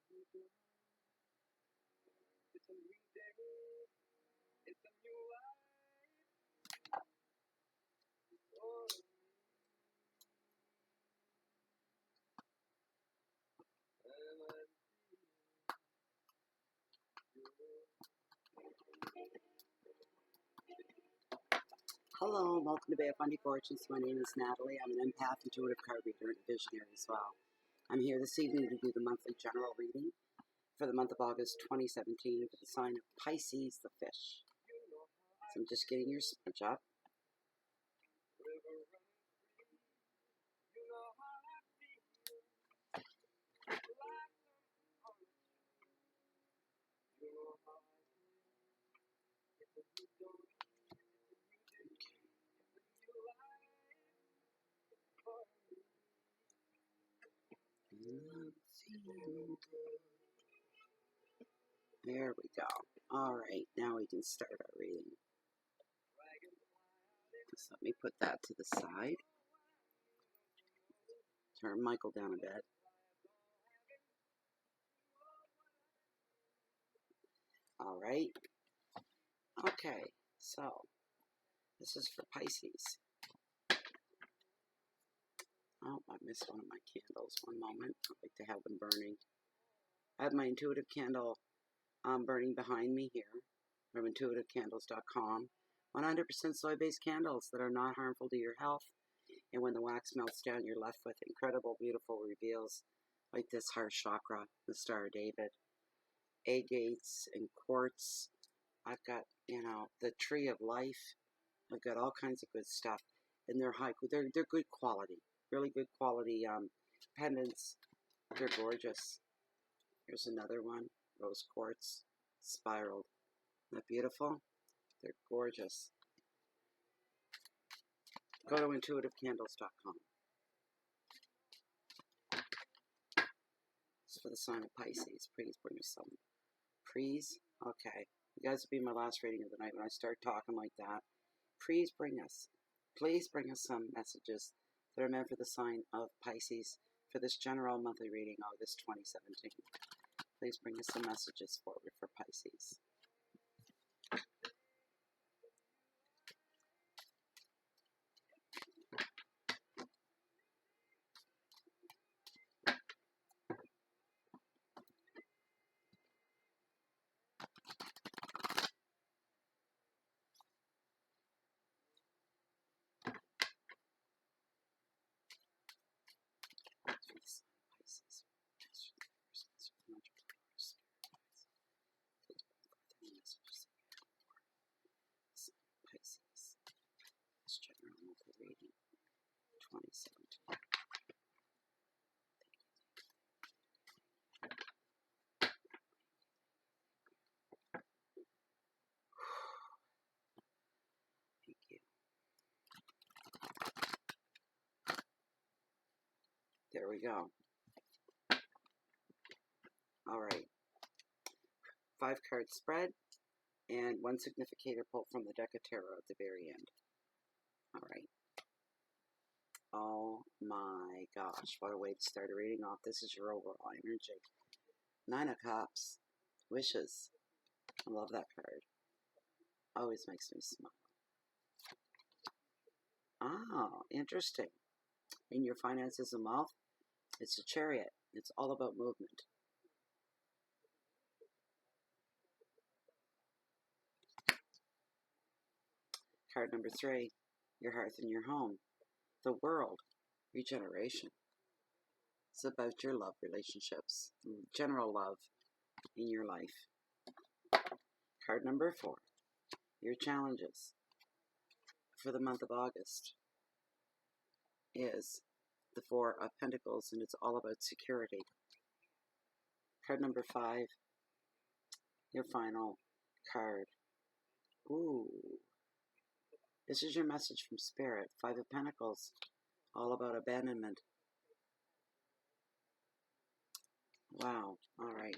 It's a new day. It's a new life. Oh. Hello, welcome to Bay of Fundy Fortunes. My name is Natalie. I'm an empath, intuitive card reader, and a visionary as well. I'm here this evening to do the monthly general reading for the month of August 2017 for the sign of Pisces, the fish. So I'm just getting your smudge up. There we go. Alright, now we can start our reading. So let me put that to the side. Turn Michael down a bit. Alright. Okay, so this is for Pisces. Oh, I missed one of my candles. One moment. I like to have them burning. I have my intuitive candle burning behind me here from intuitivecandles.com. 100% soy-based candles that are not harmful to your health. And when the wax melts down, you're left with incredible, beautiful reveals like this heart chakra, the Star of David, agates and quartz. I've got, the tree of life. I've got all kinds of good stuff. And they're good quality. Really good quality pendants. They're gorgeous. Here's another one. Rose quartz. Spiraled. Isn't that beautiful? They're gorgeous. Go to intuitivecandles.com. It's for the sign of Pisces. Please bring us some. Please? Okay. You guys will be my last reading of the night when I start talking like that. Please bring us some messages that are meant for the sign of Pisces for this general monthly reading, August 2017. Please bring us some messages forward for Pisces. Pisces. This general monthly reading, 2017. Thank you. There we go. All right. 5-card spread and 1 significator pulled from the deck of tarot at the very end. All right. Oh my gosh, what a way to start a reading off. This is your overall energy. 9 of Cups. Wishes. I love that card. Always makes me smile. Oh, interesting. In your finances and wealth, it's a Chariot. It's all about movement. Card number 3, your hearth and your home. The World, regeneration. It's about your love relationships, general love in your life. Card number 4, your challenges for the month of August is the 4 of Pentacles, and it's all about security. Card number 5, your final card. Ooh. This is your message from Spirit. 5 of Pentacles, all about abandonment. Wow. All right.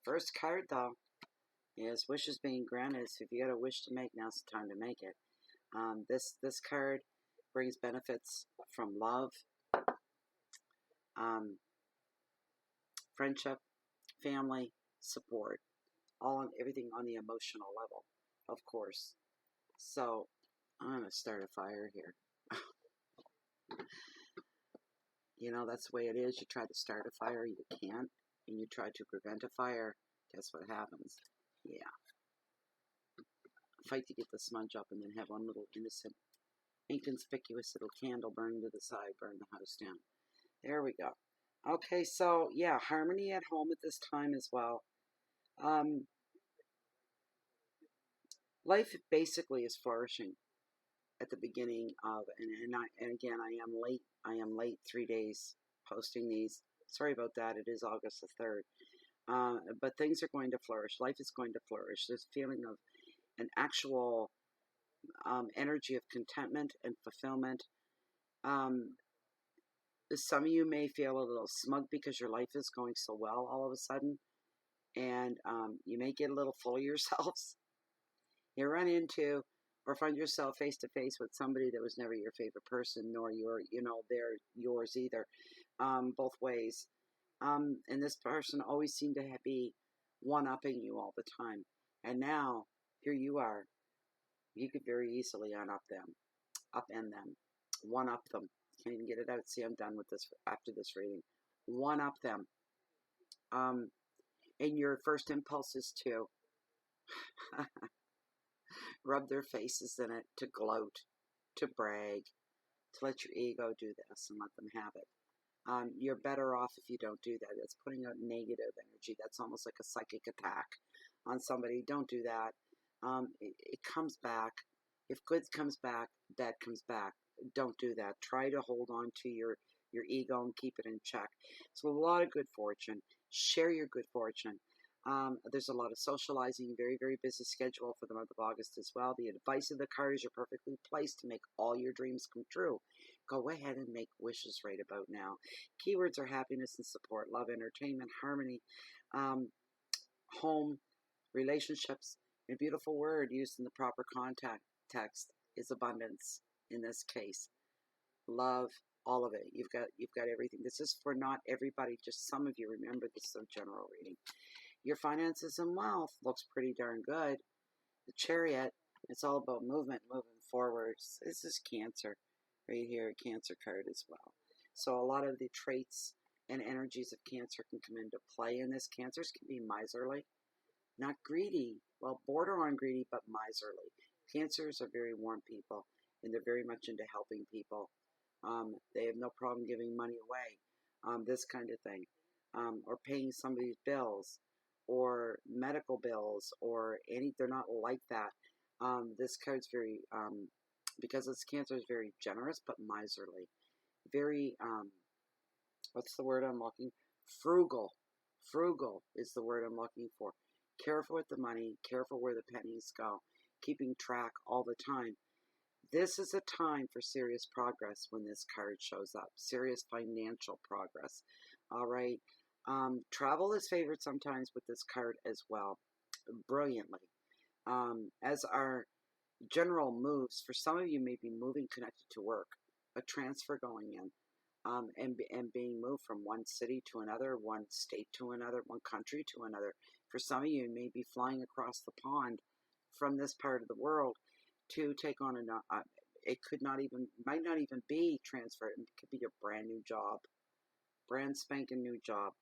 First card, though, is wishes being granted. So if you got a wish to make, now's the time to make it. This card brings benefits from love. friendship, family, support, everything on the emotional level, of course. So I'm going to start a fire here. You know, that's the way it is. You try to start a fire, you can't. And you try to prevent a fire, guess what happens? Yeah. Fight to get the smudge up and then have one little innocent, inconspicuous little candle burn to the side, burn the house down. There we go. Okay, so yeah, harmony at home at this time as well. Life basically is flourishing at the beginning of, and again, I am late. I am late 3 days posting these. Sorry about that. It is August the 3rd. But things are going to flourish. Life is going to flourish. There's a feeling of an actual energy of contentment and fulfillment. Some of you may feel a little smug because your life is going so well all of a sudden, and you may get a little full of yourselves. You run into or find yourself face to face with somebody that was never your favorite person, nor they're yours either, both ways. And this person always seemed to be one-upping you all the time. And now, here you are. You could very easily upend them, one-up them. Can't even get it out. See, I'm done with this after this reading. One-up them. And your first impulse is to rub their faces in it, to gloat, to brag, to let your ego do this and let them have it. You're better off if you don't do that. It's putting out negative energy. That's almost like a psychic attack on somebody. Don't do that. It comes back. If good comes back, bad comes back. Don't do that. Try to hold on to your ego and keep it in check. So a lot of good fortune. Share your good fortune. There's a lot of socializing, very, very busy schedule for the month of August as well. The advice of the card is you're perfectly placed to make all your dreams come true. Go ahead and make wishes right about now. Keywords are happiness and support, love, entertainment, harmony, home, relationships. A beautiful word used in the proper context is abundance in this case. Love, all of it. You've got everything. This is for not everybody, just some of you. Remember, this is a general reading. Your finances and wealth looks pretty darn good. The Chariot, it's all about movement, moving forwards. This is Cancer right here, a Cancer card as well. So a lot of the traits and energies of Cancer can come into play in this. Cancers can be miserly, not greedy, well, border on greedy, but miserly. Cancers are very warm people, and they're very much into helping people. They have no problem giving money away, this kind of thing, or paying somebody's bills, or medical bills, or they're not like that. This card's very, because it's Cancer, is very generous, but miserly. Very, what's the word I'm looking? Frugal. Frugal is the word I'm looking for. Careful with the money, careful where the pennies go, keeping track all the time. This is a time for serious progress when this card shows up. Serious financial progress. All right. Travel is favored sometimes with this card as well. Brilliantly. As our general moves, for some of you may be moving connected to work, a transfer going in, and being moved from one city to another, one state to another, one country to another. For some of you, may be flying across the pond from this part of the world to take on it might not even be transfer. It could be a brand new job, brand spanking new job.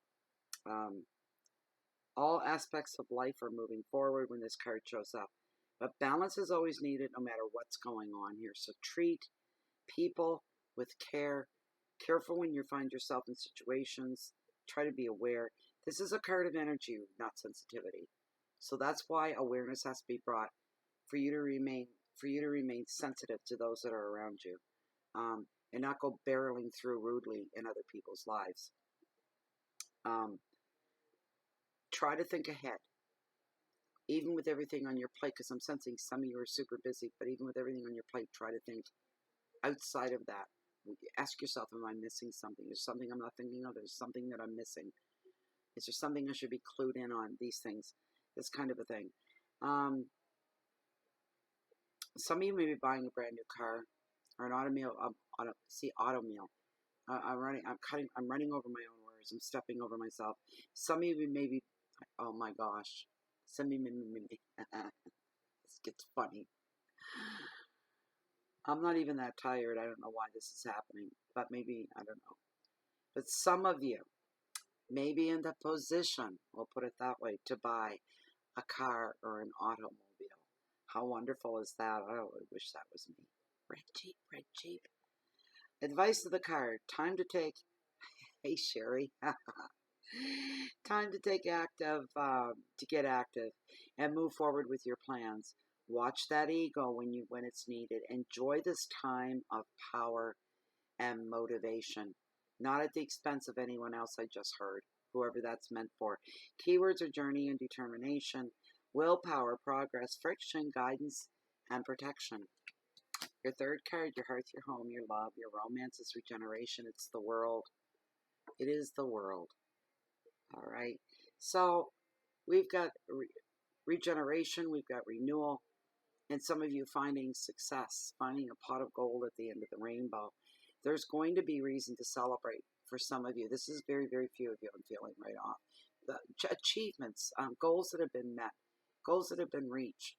All aspects of life are moving forward when this card shows up. But balance is always needed no matter what's going on here. So treat people with care. Careful when you find yourself in situations. Try to be aware. This is a card of energy, not sensitivity. So that's why awareness has to be brought for you to remain sensitive to those that are around you, and not go barreling through rudely in other people's lives. Try to think ahead, even with everything on your plate, because I'm sensing some of you are super busy, but even with everything on your plate, try to think outside of that. Ask yourself, am I missing something? Is there something I'm not thinking of? There's something that I'm missing. Is there something I should be clued in on? These things, this kind of a thing. Some of you may be buying a brand new car or an automobile. I'm running over my own words. years. I'm stepping over myself. Some of you maybe, oh my gosh. Some of you maybe, this gets funny. I'm not even that tired. I don't know why this is happening, but maybe, I don't know. But some of you may be in the position, we'll put it that way, to buy a car or an automobile. How wonderful is that? I really wish that was me. Red Jeep, red Jeep. Advice of the card. Time to take, hey Sherry. Time to take active, to get active and move forward with your plans. Watch that ego when it's needed. Enjoy this time of power and motivation. Not at the expense of anyone else I just heard, whoever that's meant for. Keywords are journey and determination, willpower, progress, friction, guidance, and protection. Your third card, your hearth, your home, your love, your romance is regeneration. It's the world. It is the world. All right. So we've got regeneration, we've got renewal, and some of you finding success, finding a pot of gold at the end of the rainbow. There's going to be reason to celebrate for some of you. This is very, very few of you I'm feeling right off. The achievements, goals that have been met, goals that have been reached,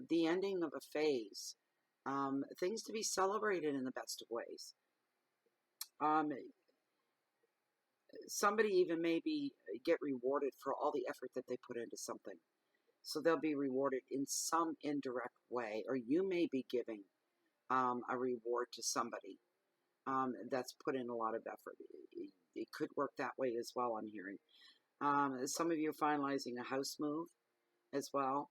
the ending of a phase, things to be celebrated in the best of ways. Somebody even maybe get rewarded for all the effort that they put into something. So they'll be rewarded in some indirect way, or you may be giving a reward to somebody that's put in a lot of effort. It could work that way as well, I'm hearing. Some of you are finalizing a house move as well.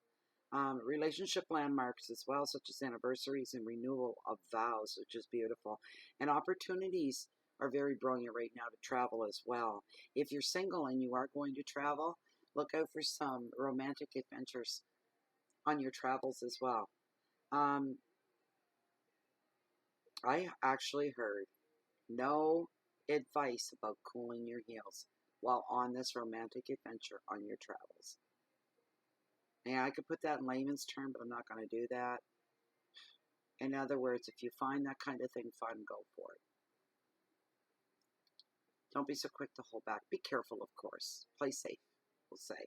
Relationship landmarks as well, such as anniversaries and renewal of vows, which is beautiful. And opportunities are very brilliant right now to travel as well. If you're single and you are going to travel, look out for some romantic adventures on your travels as well. I actually heard no advice about cooling your heels while on this romantic adventure on your travels. And I could put that in layman's term, but I'm not going to do that. In other words, if you find that kind of thing fun, go for it. Don't be so quick to hold back. Be careful, of course. Play safe, we'll say.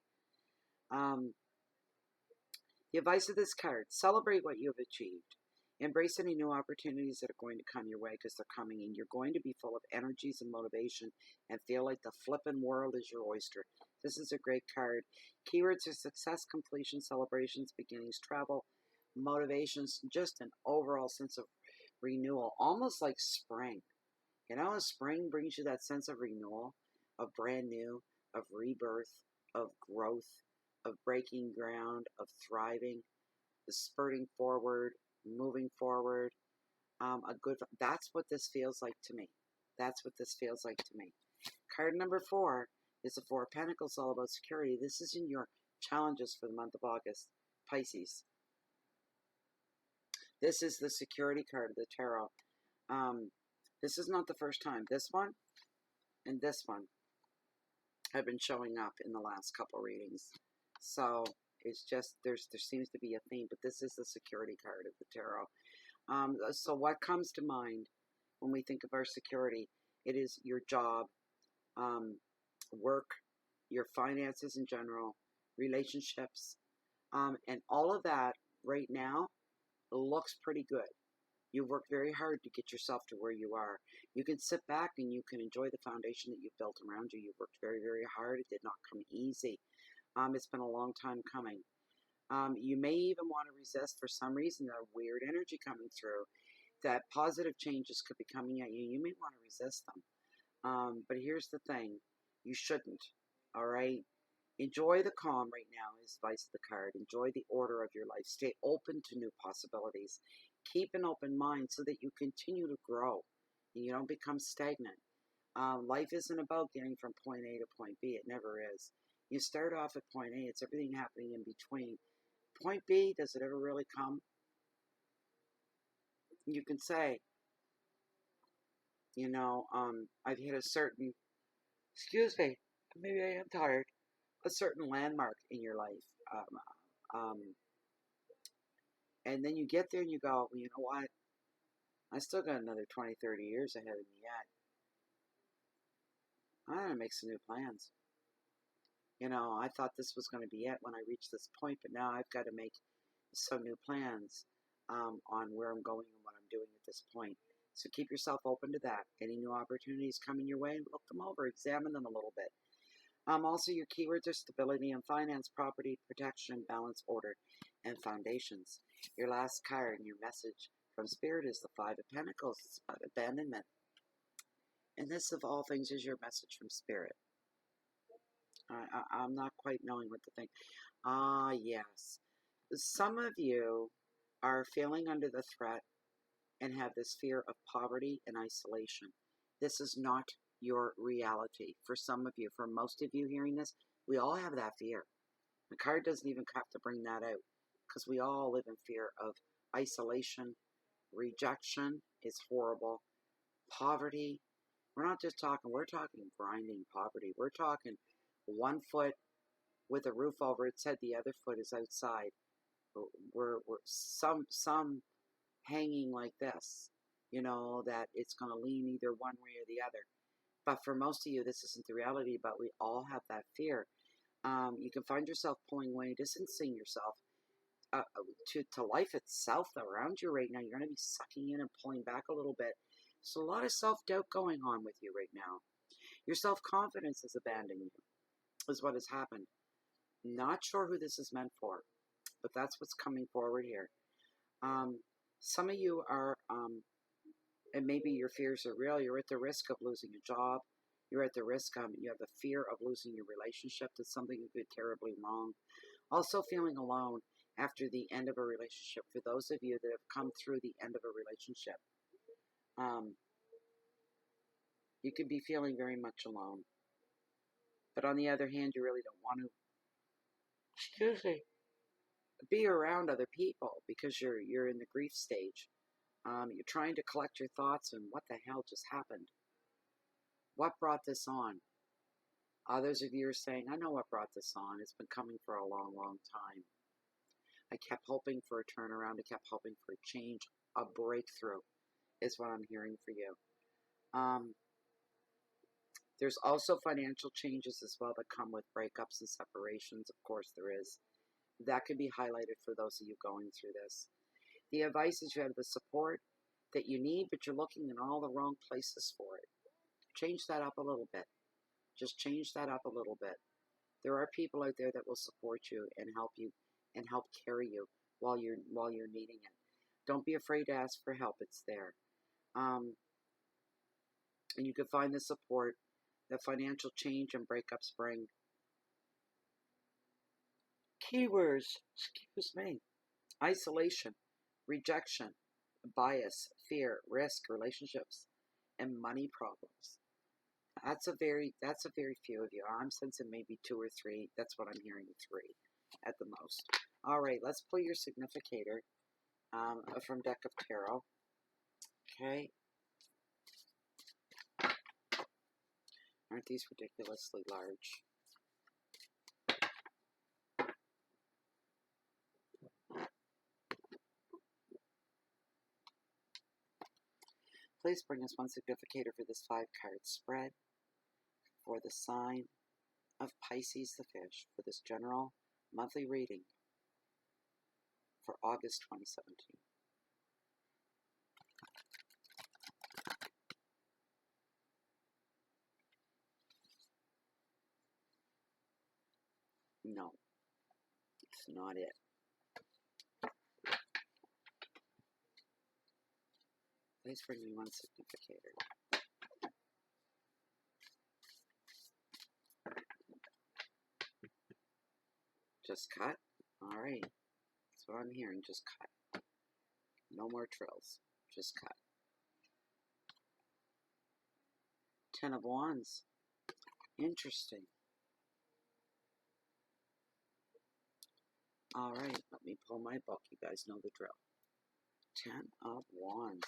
The advice of this card, celebrate what you have achieved. Embrace any new opportunities that are going to come your way, because they're coming, and you're going to be full of energies and motivation and feel like the flippin' world is your oyster. This is a great card. Keywords are success, completion, celebrations, beginnings, travel, motivations, just an overall sense of renewal, almost like spring. You know, spring brings you that sense of renewal, of brand new, of rebirth, of growth, of breaking ground, of thriving, spurting forward, moving forward. That's what this feels like to me. That's what this feels like to me. Card number 4 is the Four of Pentacles, all about security. This is in your challenges for the month of August, Pisces. This is the security card of the tarot. This is not the first time. This one and this one have been showing up in the last couple readings. So it's just, there seems to be a theme, but this is the security card of the tarot. So what comes to mind when we think of our security? It is your job, work, your finances in general, relationships, and all of that right now looks pretty good. You've worked very hard to get yourself to where you are. You can sit back and you can enjoy the foundation that you've built around you. You've worked very, very hard. It did not come easy. It's been a long time coming. You may even want to resist for some reason. There's a weird energy coming through. That positive changes could be coming at you. You may want to resist them. But here's the thing. You shouldn't. All right? Enjoy the calm right now is advice of the card. Enjoy the order of your life. Stay open to new possibilities. Keep an open mind so that you continue to grow and you don't become stagnant. Life isn't about getting from point A to point B. It never is. You start off at point A. It's everything happening in between. Point B, does it ever really come? You can say, you know, I've hit a certain, excuse me, maybe I am tired, a certain landmark in your life. And then you get there and you go, well, you know what? I still got another 20, 30 years ahead of me I'm going to make some new plans. You know, I thought this was going to be it when I reached this point, but now I've got to make some new plans on where I'm going and what I'm doing at this point. So keep yourself open to that. Any new opportunities coming your way, look them over, examine them a little bit. Also, your keywords are stability and finance, property, protection, balance, order, and foundations. Your last card and your message from Spirit is the Five of Pentacles. It's about abandonment. And this, of all things, is your message from Spirit. I'm not quite knowing what to think. Yes. Some of you are feeling under the threat and have this fear of poverty and isolation. This is not your reality. For some of you, for most of you hearing this, we all have that fear. The card doesn't even have to bring that out because we all live in fear of isolation. Rejection is horrible. Poverty, we're not just talking, we're talking grinding poverty. We're talking one foot with a roof over its head, the other foot is outside. We're some hanging like this, you know, that it's going to lean either one way or the other. But for most of you, this isn't the reality, but we all have that fear. You can find yourself pulling away, distancing yourself to life itself around you right now. You're going to be sucking in and pulling back a little bit. So a lot of self-doubt going on with you right now. Your self-confidence is abandoning you, is what has happened. Not sure who this is meant for, but that's what's coming forward here. Some of you are, and maybe your fears are real, you're at the risk of losing a job. You're at the risk, you have the fear of losing your relationship to something you did terribly wrong. Also feeling alone after the end of a relationship. For those of you that have come through the end of a relationship, you could be feeling very much alone. But on the other hand, you really don't want to, be around other people because you're in the grief stage. You're trying to collect your thoughts and what the hell just happened. What brought this on? Others of you are saying, I know what brought this on. It's been coming for a long, long time. I kept hoping for a turnaround. I kept hoping for a change, a breakthrough is what I'm hearing for you. There's also financial changes as well that come with breakups and separations. Of course there is. That could be highlighted for those of you going through this. The advice is you have the support that you need, but you're looking in all the wrong places for it. Change that up a little bit. Just change that up a little bit. There are people out there that will support you and help you and help carry you while you're needing it. Don't be afraid to ask for help. It's there. And you can find the support that financial change and breakups bring. Keywords, excuse me. Isolation, rejection, bias, fear, risk, relationships, and money problems. That's a very few of you. I'm sensing maybe 2 or 3. That's what I'm hearing, 3 at the most. All right, let's pull your significator from Deck of Tarot. Okay. Aren't these ridiculously large? Please bring us one significator for this 5-card spread for the sign of Pisces the fish for this general monthly reading for August 2017. No, it's not it. Please bring me one significator. Just cut? Alright. That's what I'm hearing. Just cut. No more trills. Just cut. 10 of Wands. Interesting. Alright, let me pull my book. You guys know the drill. 10 of Wands.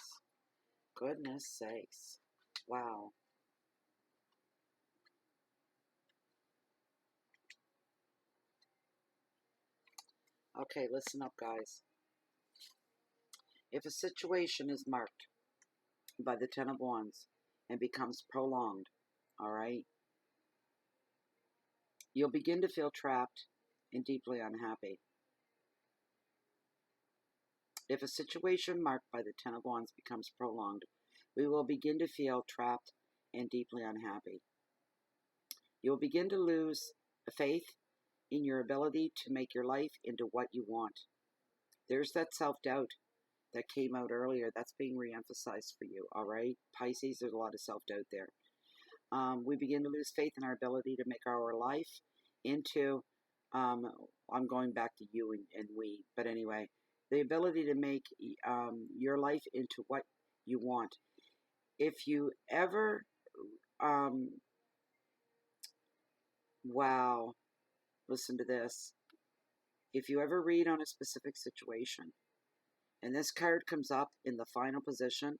Goodness sakes. Wow. Okay, listen up, guys. If a situation is marked by the 10 of Wands and becomes prolonged, alright, You'll begin to feel trapped and deeply unhappy. If a situation marked by the Ten of Wands becomes prolonged, we will begin to feel trapped and deeply unhappy. You'll begin to lose faith in your ability to make your life into what you want. There's that self-doubt that came out earlier. That's being re-emphasized for you, all right? Pisces, there's a lot of self-doubt there. We begin to lose faith in our ability to make our life into, I'm going back to you and we, but anyway, the ability to make your life into what you want. If you ever, wow, listen to this. If you ever read on a specific situation, and this card comes up in the final position,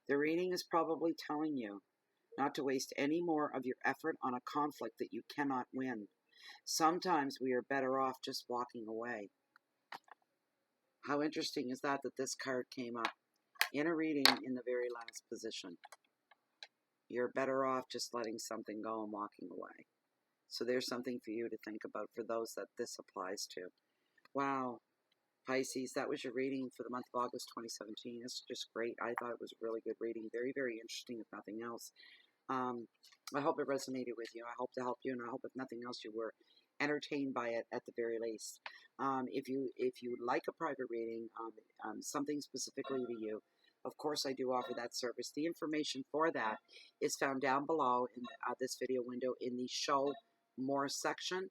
the reading is probably telling you not to waste any more of your effort on a conflict that you cannot win. Sometimes we are better off just walking away. How interesting is that this card came up in a reading in the very last position? You're better off just letting something go and walking away. So there's something for you to think about for those that this applies to. Wow. Pisces, that was your reading for the month of August 2017. It's just great. I thought it was a really good reading. Very, very interesting, if nothing else. I hope it resonated with you. I hope to help you, and I hope if nothing else you were entertained by it at the very least. If you like a private reading, something specifically to you, of course I do offer that service. The information for that is found down below in this video window in the show more section.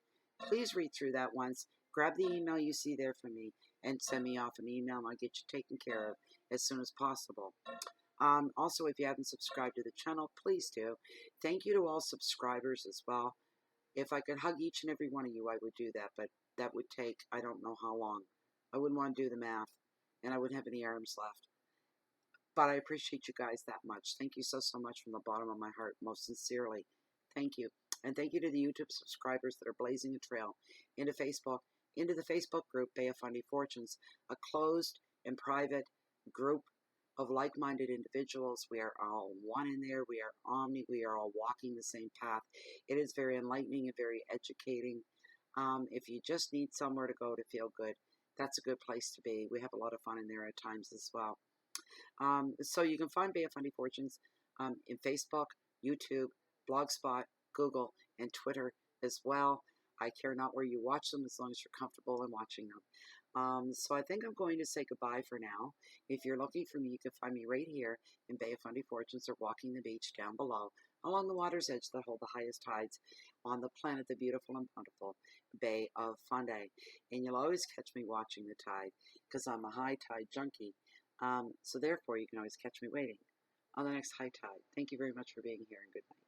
Please read through that once. Grab the email you see there from me and send me off an email, and I'll get you taken care of as soon as possible. Also, if you haven't subscribed to the channel, please do. Thank you to all subscribers as well. If I could hug each and every one of you, I would do that, but that would take, I don't know how long. I wouldn't want to do the math, and I wouldn't have any arms left. But I appreciate you guys that much. Thank you so, so much from the bottom of my heart, most sincerely. Thank you. And thank you to the YouTube subscribers that are blazing a trail into Facebook, into the Facebook group, Bay of Fundy Fortunes, a closed and private group of like-minded individuals. We are all one in there. We are omni. We are all walking the same path. It is very enlightening and very educating. If you just need somewhere to go to feel good, that's a good place to be. We have a lot of fun in there at times as well. So you can find Bay of Fundy Fortunes in Facebook, YouTube, Blogspot, Google, and Twitter as well. I care not where you watch them as long as you're comfortable in watching them. So I think I'm going to say goodbye for now. If you're looking for me, you can find me right here in Bay of Fundy Fortunes or walking the beach down below along the water's edge that hold the highest tides on the planet, the beautiful and bountiful Bay of Fundy. And you'll always catch me watching the tide because I'm a high tide junkie. So therefore, you can always catch me waiting on the next high tide. Thank you very much for being here, and good night.